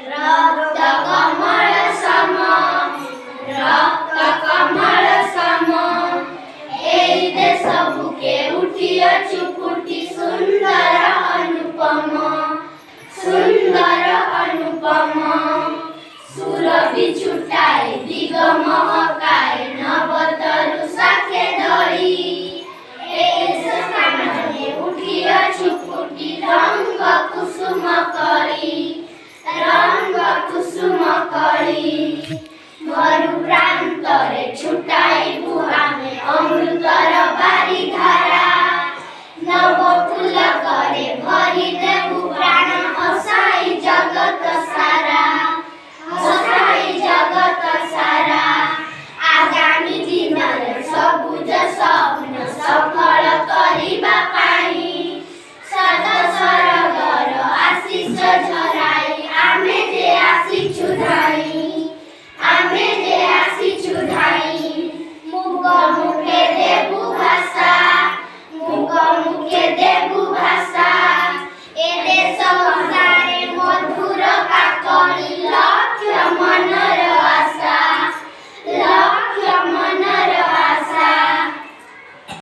रक्त कमल सम रक्त कमल सम एई देश बुके उठिअछु फुटी सुंदर अनुपम सुरभि छुटाए दिग महकाए नवतरु साखे धरी उठिअछु फुटी रंग कुसुम करी।